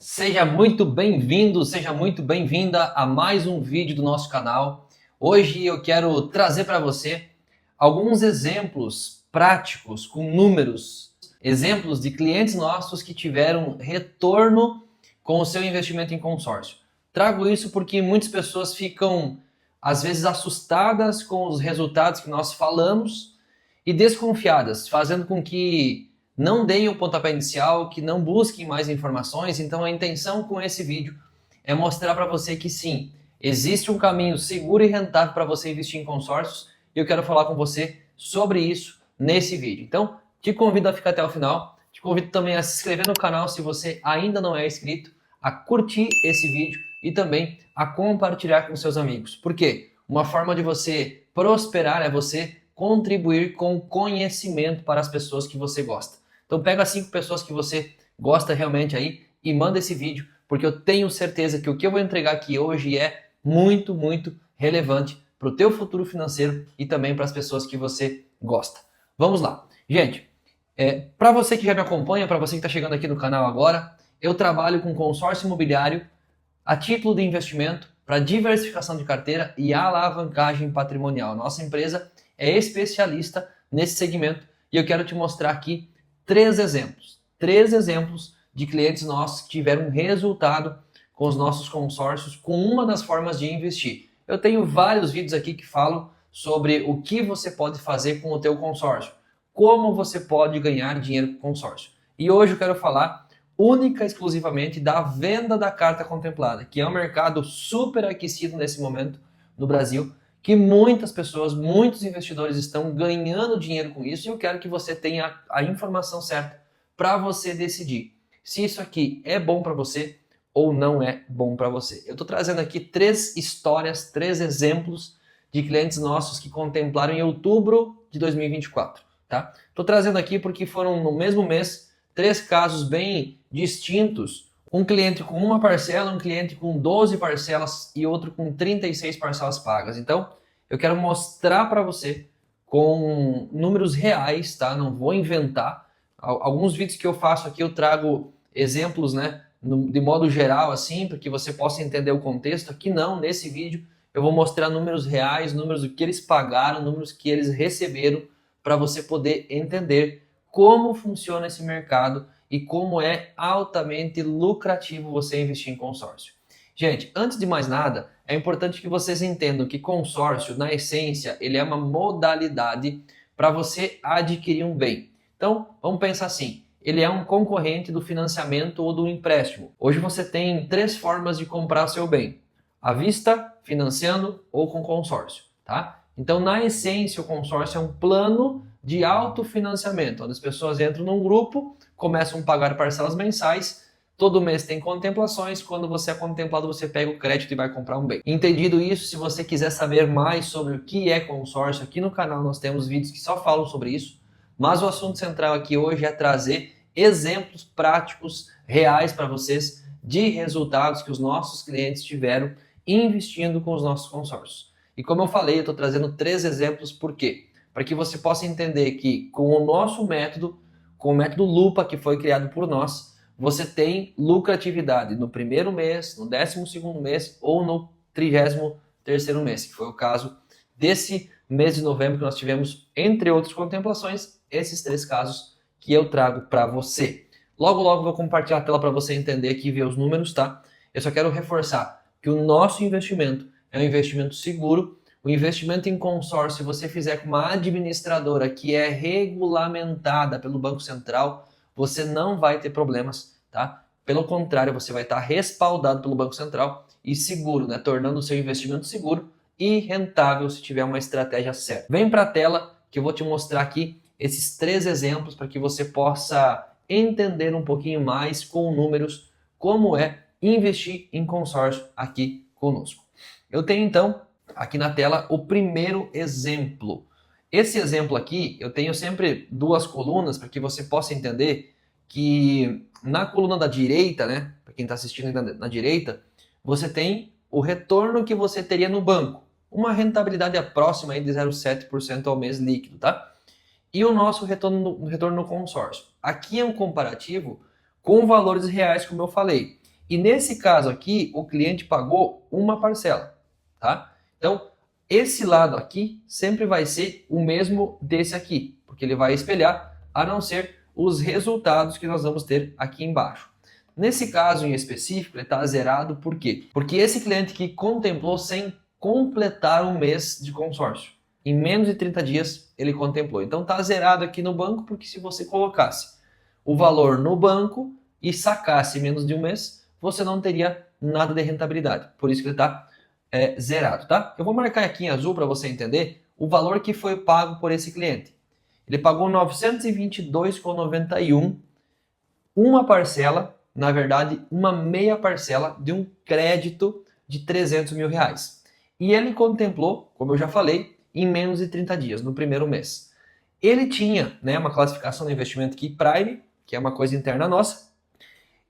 Seja muito bem-vindo, seja muito bem-vinda a mais um vídeo do nosso canal. Hoje eu quero trazer para você alguns exemplos práticos com números, exemplos de clientes nossos que tiveram retorno com o seu investimento em consórcio. Trago isso porque muitas pessoas ficam às vezes assustadas com os resultados que nós falamos e desconfiadas, fazendo com que não deem o pontapé inicial, que não busquem mais informações. Então a intenção com esse vídeo é mostrar para você que sim, existe um caminho seguro e rentável para você investir em consórcios e eu quero falar com você sobre isso nesse vídeo. Então te convido a ficar até o final, te convido também a se inscrever no canal se você ainda não é inscrito, a curtir esse vídeo e também a compartilhar com seus amigos. Por quê? Uma forma de você prosperar é você contribuir com conhecimento para as pessoas que você gosta. Então pega 5 pessoas que você gosta realmente aí e manda esse vídeo, porque eu tenho certeza que o que eu vou entregar aqui hoje é muito relevante para o teu futuro financeiro e também para as pessoas que você gosta. Vamos lá. Gente, para você que já me acompanha, para você que está chegando aqui no canal agora, eu trabalho com consórcio imobiliário a título de investimento para diversificação de carteira e alavancagem patrimonial. Nossa empresa é especialista nesse segmento e eu quero te mostrar aqui três exemplos de clientes nossos que tiveram resultado com os nossos consórcios com uma das formas de investir. Eu tenho vários vídeos aqui que falam sobre o que você pode fazer com o teu consórcio, como você pode ganhar dinheiro com o consórcio. E hoje eu quero falar única e exclusivamente da venda da carta contemplada, que é um mercado super aquecido nesse momento no Brasil, que muitas pessoas, muitos investidores estão ganhando dinheiro com isso e eu quero que você tenha a informação certa para você decidir se isso aqui é bom para você ou não é bom para você. Eu estou trazendo aqui 3 histórias, 3 exemplos de clientes nossos que contemplaram em outubro de 2024, tá? Estou trazendo aqui porque foram no mesmo mês 3 casos bem distintos. Um cliente com uma parcela, um cliente com 12 parcelas e outro com 36 parcelas pagas. Então, eu quero mostrar para você com números reais, tá? Não vou inventar. Alguns vídeos que eu faço aqui eu trago exemplos, né? De modo geral, assim, para que você possa entender o contexto. Aqui não, nesse vídeo eu vou mostrar números reais, números do que eles pagaram, números que eles receberam, para você poder entender como funciona esse mercado e como é altamente lucrativo você investir em consórcio. Gente, antes de mais nada, é importante que vocês entendam que consórcio, na essência, ele é uma modalidade para você adquirir um bem. Então, vamos pensar assim, ele é um concorrente do financiamento ou do empréstimo. Hoje você tem 3 formas de comprar seu bem: à vista, financiando ou com consórcio, tá? Então, na essência, o consórcio é um plano de autofinanciamento, onde as pessoas entram num grupo, começam a pagar parcelas mensais, todo mês tem contemplações, quando você é contemplado você pega o crédito e vai comprar um bem. Entendido isso, se você quiser saber mais sobre o que é consórcio, aqui no canal nós temos vídeos que só falam sobre isso, mas o assunto central aqui hoje é trazer exemplos práticos, reais para vocês, de resultados que os nossos clientes tiveram investindo com os nossos consórcios. E como eu falei, eu estou trazendo 3 exemplos, por quê? Para que você possa entender que com o nosso método, com o método Lupa que foi criado por nós, você tem lucratividade no primeiro mês, no 12º mês ou no 33º mês, que foi o caso desse mês de novembro que nós tivemos, entre outras contemplações, esses 3 casos que eu trago para você. Logo vou compartilhar a tela para você entender aqui e ver os números, tá? Eu só quero reforçar que o nosso investimento é um investimento seguro. O investimento em consórcio, se você fizer com uma administradora que é regulamentada pelo Banco Central, você não vai ter problemas, tá? Pelo contrário, você vai estar respaldado pelo Banco Central e seguro, né? Tornando o seu investimento seguro e rentável se tiver uma estratégia certa. Vem para a tela que eu vou te mostrar aqui esses 3 exemplos para que você possa entender um pouquinho mais com números como é investir em consórcio aqui conosco. Eu tenho então aqui na tela o primeiro exemplo. Esse exemplo aqui, eu tenho sempre 2 colunas para que você possa entender que na coluna da direita, né, para quem está assistindo na direita, você tem o retorno que você teria no banco. Uma rentabilidade próxima aí de 0,7% ao mês líquido, tá? E o nosso retorno no consórcio. Aqui é um comparativo com valores reais, como eu falei. E nesse caso aqui, o cliente pagou uma parcela, tá? Então, esse lado aqui sempre vai ser o mesmo desse aqui, porque ele vai espelhar, a não ser os resultados que nós vamos ter aqui embaixo. Nesse caso em específico, ele está zerado por quê? Porque esse cliente que contemplou sem completar um mês de consórcio. Em menos de 30 dias ele contemplou. Então está zerado aqui no banco, porque se você colocasse o valor no banco e sacasse em menos de um mês, você não teria nada de rentabilidade. Por isso que ele está zerado, tá? Eu vou marcar aqui em azul para você entender o valor que foi pago por esse cliente. Ele pagou R$ 922,91, uma parcela, na verdade, uma meia parcela de um crédito de R$ 300.000. E ele contemplou, como eu já falei, em menos de 30 dias, no primeiro mês. Ele tinha, né, uma classificação de investimento aqui Prime, que é uma coisa interna nossa,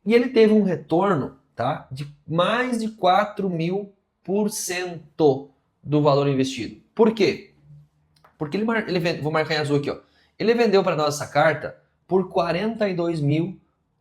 e ele teve um retorno, tá, de mais de 4.000% do valor investido. Por quê? Porque vou marcar em azul aqui, ó. Ele vendeu para nós essa carta por R$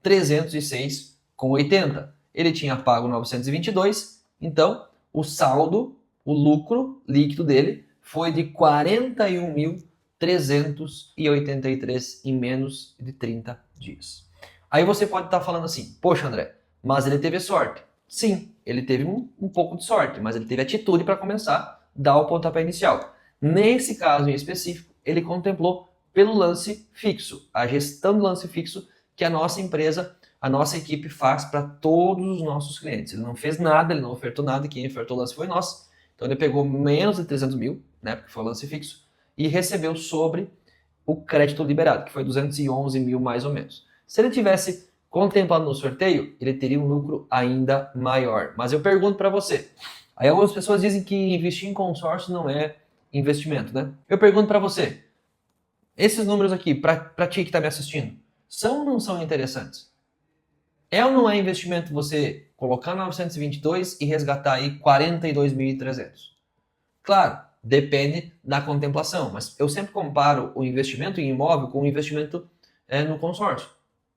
42.306,80. Ele tinha pago 922, então o saldo, o lucro líquido dele foi de 41.383 em menos de 30 dias. Aí você pode estar falando assim, poxa André, mas ele teve sorte. Sim, ele teve um pouco de sorte, mas ele teve atitude para começar a dar o pontapé inicial. Nesse caso em específico, ele contemplou pelo lance fixo, a gestão do lance fixo que a nossa empresa, a nossa equipe faz para todos os nossos clientes. Ele não fez nada, ele não ofertou nada, quem ofertou o lance foi nós. Então ele pegou menos de 300 mil, né, porque foi o lance fixo, e recebeu sobre o crédito liberado, que foi 211 mil mais ou menos. Se ele tivesse contemplado no sorteio, ele teria um lucro ainda maior. Mas eu pergunto para você, aí algumas pessoas dizem que investir em consórcio não é investimento, né? Eu pergunto para você, esses números aqui, para ti que está me assistindo, são ou não são interessantes? É ou não é investimento você colocar 922 e resgatar aí 42.300? Claro, depende da contemplação, mas eu sempre comparo o investimento em imóvel com o investimento no consórcio.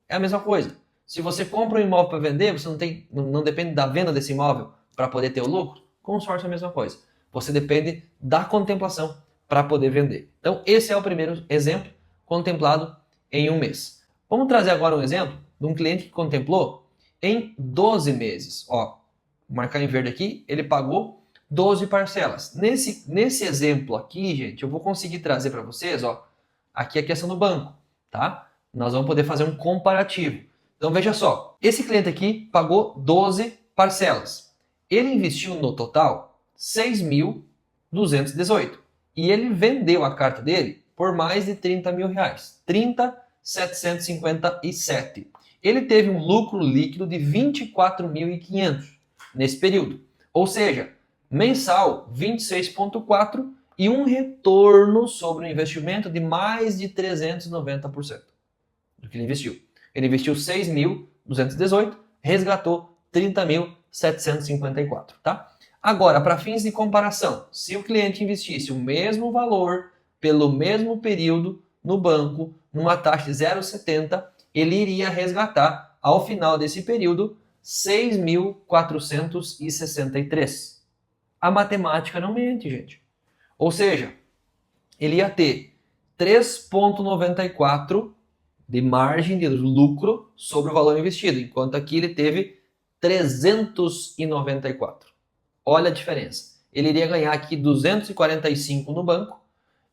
É a mesma coisa. Se você compra um imóvel para vender, você não depende da venda desse imóvel para poder ter o lucro. Consórcio é a mesma coisa. Você depende da contemplação para poder vender. Então, esse é o primeiro exemplo contemplado em um mês. Vamos trazer agora um exemplo de um cliente que contemplou em 12 meses. Ó, vou marcar em verde aqui, ele pagou 12 parcelas. Nesse exemplo aqui, gente, eu vou conseguir trazer para vocês, ó, aqui a questão do banco, tá? Nós vamos poder fazer um comparativo. Então, veja só, esse cliente aqui pagou 12 parcelas. Ele investiu no total 6.218 e ele vendeu a carta dele por mais de 30 mil reais, 30.757. Ele teve um lucro líquido de 24.500 nesse período, ou seja, mensal 26,4 e um retorno sobre o investimento de mais de 390% do que ele investiu. Ele investiu 6.218, resgatou 30.754, tá? Agora, para fins de comparação, se o cliente investisse o mesmo valor pelo mesmo período no banco, numa taxa de 0,70, ele iria resgatar, ao final desse período, 6.463. A matemática não mente, gente. Ou seja, ele ia ter 3,94 de margem de lucro sobre o valor investido, enquanto aqui ele teve 394. Olha a diferença. Ele iria ganhar aqui 245 no banco,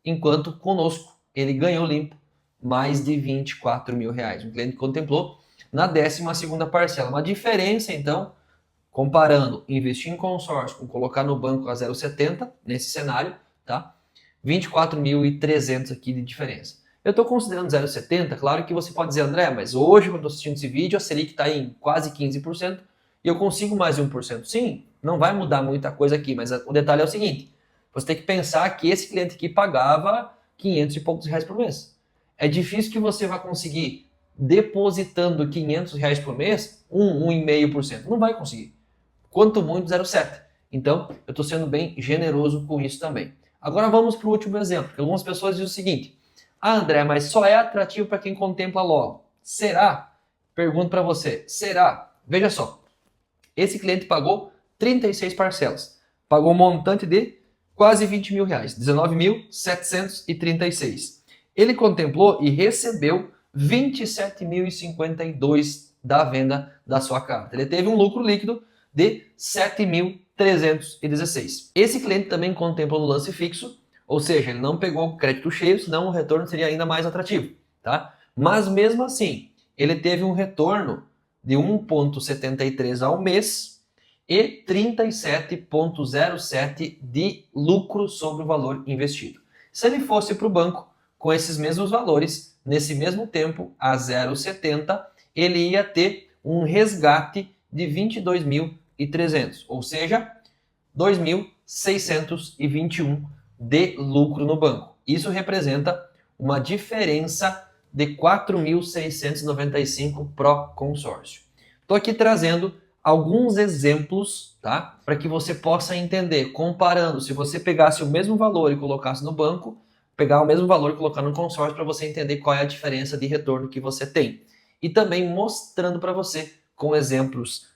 enquanto conosco ele ganhou limpo mais de 24 mil reais. Um cliente contemplou na 12ª parcela. Uma diferença, então, comparando investir em consórcio com colocar no banco a 0,70, nesse cenário, tá? 24.300 aqui de diferença. Eu estou considerando 0,70, claro que você pode dizer, André, mas hoje, quando eu estou assistindo esse vídeo, a Selic está em quase 15% e eu consigo mais de 1%. Sim, não vai mudar muita coisa aqui, mas o detalhe é o seguinte, você tem que pensar que esse cliente aqui pagava 500 e poucos reais por mês. É difícil que você vá conseguir, depositando 500 reais por mês, 1,5%. Não vai conseguir. Quanto muito 0,7. Então, eu estou sendo bem generoso com isso também. Agora vamos para o último exemplo. Algumas pessoas dizem o seguinte, André, mas só é atrativo para quem contempla logo. Será? Pergunto para você, será? Veja só, Esse cliente pagou 36 parcelas. Pagou um montante de quase 20 mil reais, 19.736. Ele contemplou e recebeu 27.052 da venda da sua carta. Ele teve um lucro líquido de 7.316. Esse cliente também contemplou no lance fixo, ou seja, ele não pegou crédito cheio, senão o retorno seria ainda mais atrativo, tá? Mas mesmo assim, ele teve um retorno de 1,73 ao mês e 37,07 de lucro sobre o valor investido. Se ele fosse para o banco com esses mesmos valores, nesse mesmo tempo, a 0,70, ele ia ter um resgate de 22.300, ou seja, 2.621 de lucro no banco. Isso representa uma diferença de 4.695 pro consórcio. Estou aqui trazendo alguns exemplos, tá? Para que você possa entender, comparando, se você pegasse o mesmo valor e colocasse no banco, pegar o mesmo valor e colocar no consórcio, para você entender qual é a diferença de retorno que você tem. E também mostrando para você com exemplos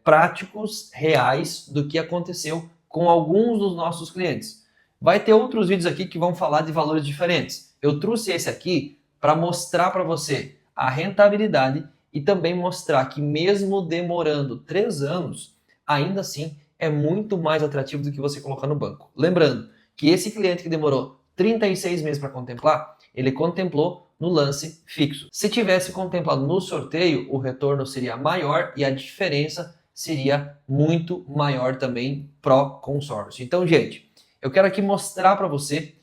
práticos, reais, do que aconteceu com alguns dos nossos clientes. Vai ter outros vídeos aqui que vão falar de valores diferentes. Eu trouxe esse aqui para mostrar para você a rentabilidade e também mostrar que mesmo demorando 3 anos, ainda assim é muito mais atrativo do que você colocar no banco. Lembrando que esse cliente que demorou 36 meses para contemplar, ele contemplou no lance fixo. Se tivesse contemplado no sorteio, o retorno seria maior e a diferença seria muito maior também pro consórcio. Então, gente, eu quero aqui mostrar para você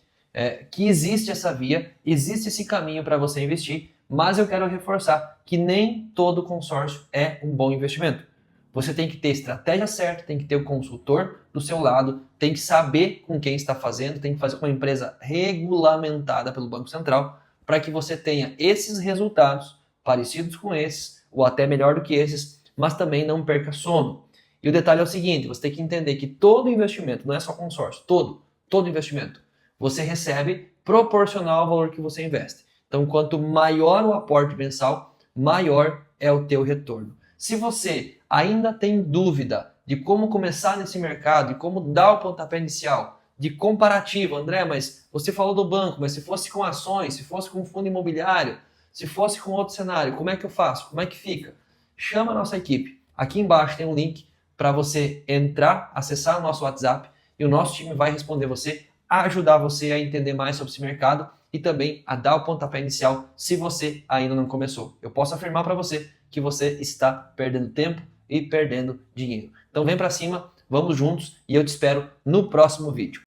que existe essa via, existe esse caminho para você investir, mas eu quero reforçar que nem todo consórcio é um bom investimento. Você tem que ter estratégia certa, tem que ter o consultor do seu lado, tem que saber com quem está fazendo, tem que fazer com uma empresa regulamentada pelo Banco Central para que você tenha esses resultados parecidos com esses, ou até melhor do que esses, mas também não perca sono. E o detalhe é o seguinte, você tem que entender que todo investimento, não é só consórcio, todo investimento, você recebe proporcional ao valor que você investe. Então, quanto maior o aporte mensal, maior é o teu retorno. Se você ainda tem dúvida de como começar nesse mercado, de como dar o pontapé inicial, de comparativo, André, mas você falou do banco, mas se fosse com ações, se fosse com fundo imobiliário, se fosse com outro cenário, como é que eu faço? Como é que fica? Chama a nossa equipe. Aqui embaixo tem um link para você entrar, acessar o nosso WhatsApp e o nosso time vai responder você, ajudar você a entender mais sobre esse mercado e também a dar o pontapé inicial se você ainda não começou. Eu posso afirmar para você que você está perdendo tempo e perdendo dinheiro. Então vem para cima, vamos juntos e eu te espero no próximo vídeo.